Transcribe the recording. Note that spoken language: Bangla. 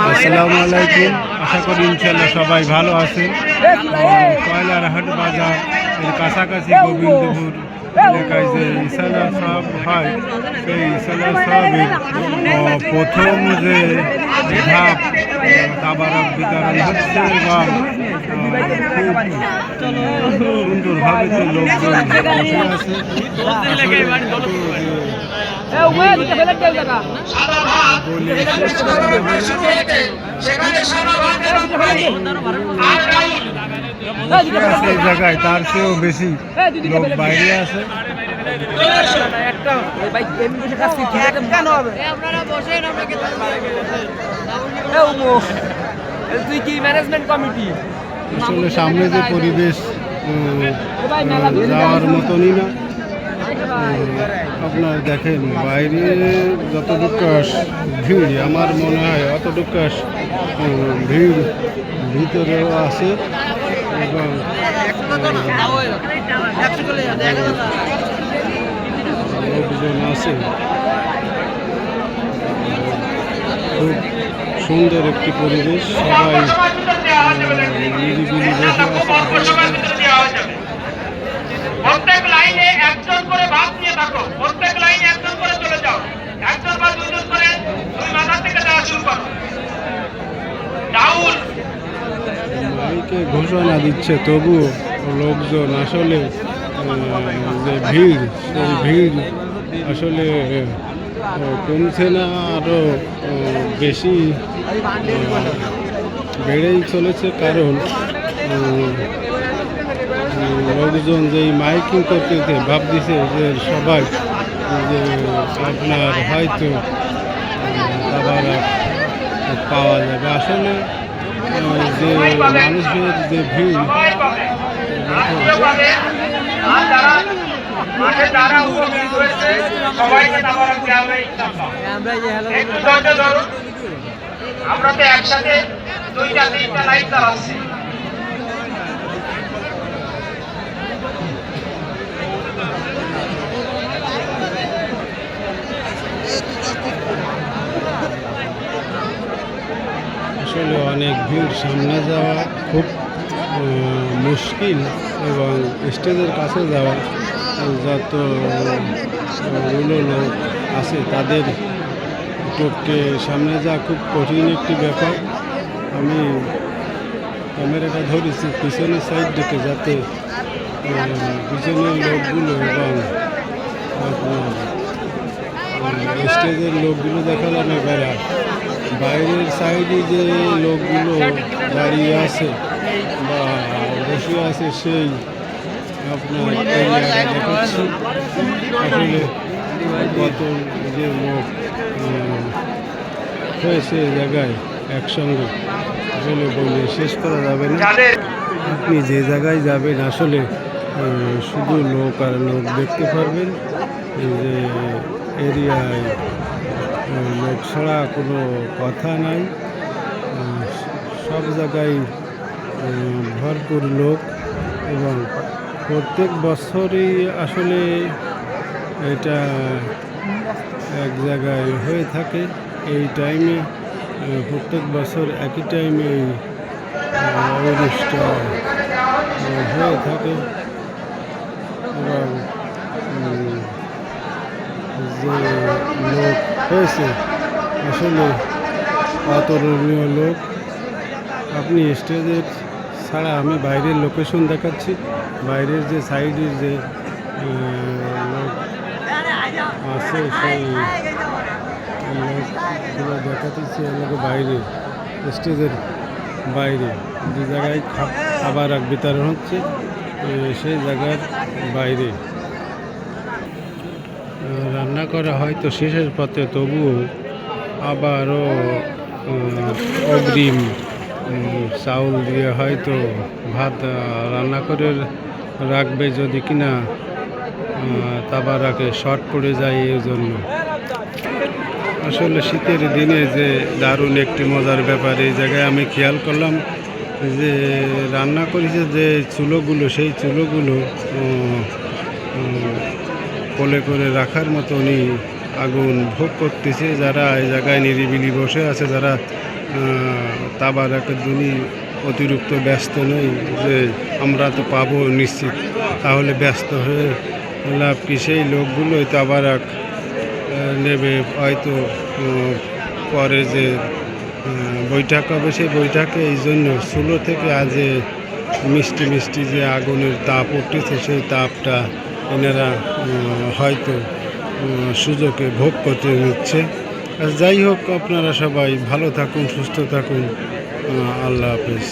আসসালামু আলাইকুম। আশা করি ইনশাল্লাহ সবাই ভালো আছেন। কয়লার হাট বাজার এর কাছাকাছি গোবিন্দপুর এলাকায় যে ইসালা সাহাব হয়, সেই ইসালা সাহাবের প্রথম যে ধাপ তাবারক বিতরণ হচ্ছে এবং খুব সুন্দরভাবে তো লোকজন বসে আছে। এই জায়গায় তার চেয়েও বেশি লোক বাইরে আছে। আসলে সামনে যে পরিবেশ যাওয়ার মতনই না। আপনার দেখেন বাইরে যতটুকু ভিড়, আমার মনে হয় অতটুকু ভিড় ভিতরেও আছে এবং লোকজন আছে। খুব সুন্দর একটি পরিবেশ, সবাই নিরিবিলি বসে আছে। প্রত্যেক লাইনে একজন করে ভাগ নিয়ে থাকো, প্রত্যেক লাইনে একজন করে চলে যাও, একজন বা দুজন করে দুই মাথা থেকে যাওয়া শুরু করো। ডাউন মাইকে ঘোষণা দিচ্ছে, তবুও লোকজন আসলে যে ভিড়, সেই ভিড় আসলে কমছে না, আরও বেশি বেড়েই চলেছে। কারণ লোকজন যেই মাইকিং করতে ভাব দিছে যে সবাই যে আপনার হয়তো আবার পাওয়া যাবে। আসলে যে মানুষের যে ভিড়, আমরা তো একসাথে দুইটা তিনটা লাইন চালাচ্ছি। আসলে অনেক ভিড়, সামনে যাওয়া খুব মুশকিল এবং স্টেজের কাছে যাওয়া যতগুলো লোক আছে তাদের টপকে সামনে যাওয়া খুব কঠিন একটি ব্যাপার। আমি ক্যামেরাটা ধরেছি পিছনের সাইড দিকে, যাতে পিছনের লোকগুলো এবং স্টেজের লোকগুলো দেখা যাবে বেড়া। বাইরের সাইডে যে লোকগুলো দাঁড়িয়ে আছে বা বসে আছে, সেই আপনার দেখাচ্ছি। আসলে কত যে লোক হয়েছে জায়গায় একসঙ্গে, আসলে বলে শেষ করা যাবে না। আপনি যে জায়গায় যাবেন আসলে শুধু লোক আর লোক দেখতে পারবেন। যে এরিয়ায় লোক ছাড়া কোনো কথা নাই, সব জায়গায় ভরপুর লোক এবং প্রত্যেক বছরই আসলে এটা এক জায়গায় হয়ে থাকে। এই টাইমে প্রত্যেক বছর একই টাইমে এই অনুষ্ঠান হয়ে থাকে এবং যে লোক হয়েছে আসলে অতুলনীয় লোক। আপনি স্টেজের ছাড়া আমি বাইরের লোকেশন দেখাচ্ছি, বাইরের যে সাইডের যে লোক আছে সেই লোকগুলো দেখাতেছি আমাকে বাইরে, স্টেজের বাইরে যে জায়গায় খাবার বিতরণ হচ্ছে সেই জায়গার বাইরে রান্না করা হয়তো শেষের পথে, তবুও আবারও অগ্রিম চাউল দিয়ে হয়তো ভাত রান্না করে রাখবে, যদি কিনা তাবারকে শর্ট পড়ে যায়। এই জন্য আসলে শীতের দিনে যে দারুণ একটি মজার ব্যাপার এই জায়গায় আমি খেয়াল করলাম, যে রান্না করেছে যে চুলোগুলো, সেই চুলোগুলো কোলে করে রাখার মতনই আগুন ভোগ করতেছে, যারা এই জায়গায় নিরিবিলি বসে আছে, যারা তাবারকের দিনই অতিরিক্ত ব্যস্ত নেই যে আমরা তো পাবো নিশ্চিত, তাহলে ব্যস্ত হয়ে লাভ কি? সেই লোকগুলোই তাবারক নেবে হয়তো পরে যে বৈঠক হবে, সেই বৈঠকে এই জন্য ষোলো থেকে আজ মিষ্টি মিষ্টি যে আগুনের তাপ উঠতেছে, সেই তাপটা এনারা হয়তো সুযোগে ভোগ করতে নিচ্ছে। আর যাই হোক, আপনারা সবাই ভালো থাকুন, সুস্থ থাকুন, আল্লাহ হাফেজ।